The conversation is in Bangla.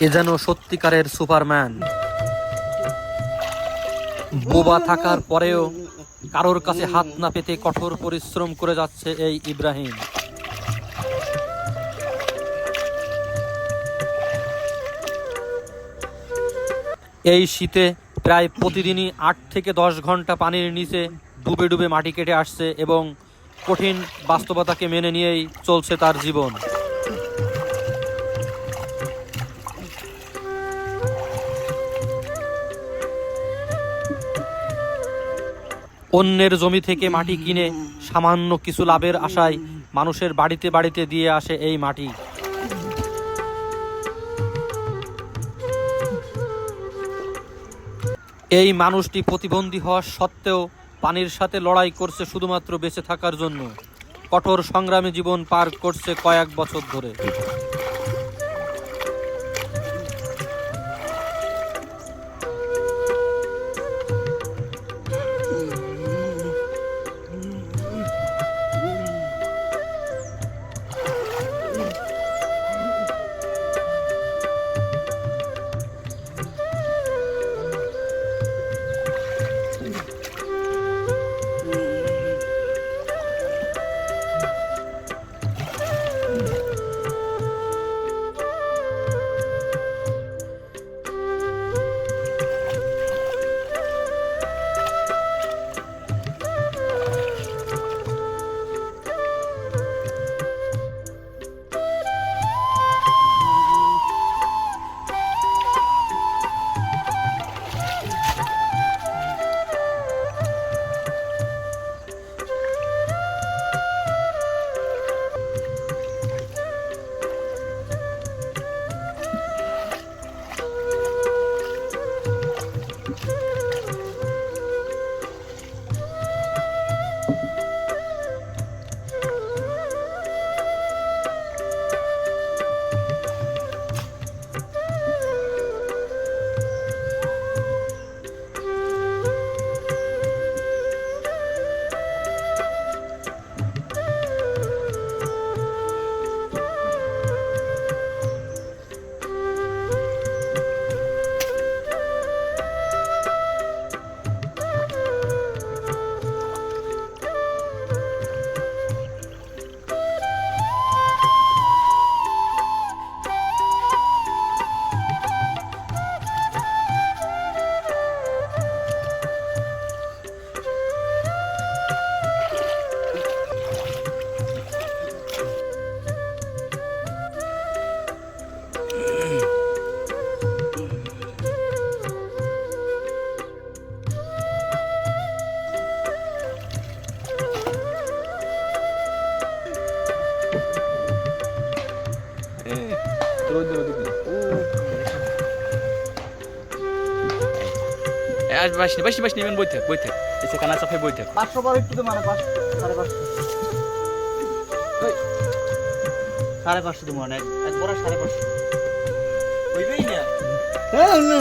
এ যেন সত্যিকারের সুপারম্যান। বোবা থাকার পরেও কারোর কাছে হাত না পেতে কঠোর পরিশ্রম করে যাচ্ছে এই ইব্রাহিম। এই শীতে প্রায় প্রতিদিনই ৮ থেকে ১০ ঘন্টা পানির নিচে ডুবে ডুবে মাটি কেটে আসছে এবং কঠিন বাস্তবতাকে মেনে নিয়েই চলছে তার জীবন। অন্যের জমি থেকে মাটি কিনে সামান্য কিছু লাভের আশায় মানুষের বাড়িতে বাড়িতে দিয়ে আসে এই মাটি। এই মানুষটি প্রতিবন্ধী হওয়া সত্ত্বেও পানির সাথে লড়াই করছে শুধুমাত্র বেঁচে থাকার জন্য। কঠোর সংগ্রামী জীবন পার করছে কয়েক বছর ধরে। বেশি নেবেন বই থাক এসে কানা চাপে বই থাক 500 পার একটু মানে 500 550 তো মানে এক বড় 550 হইবেই না। হ্যাঁ না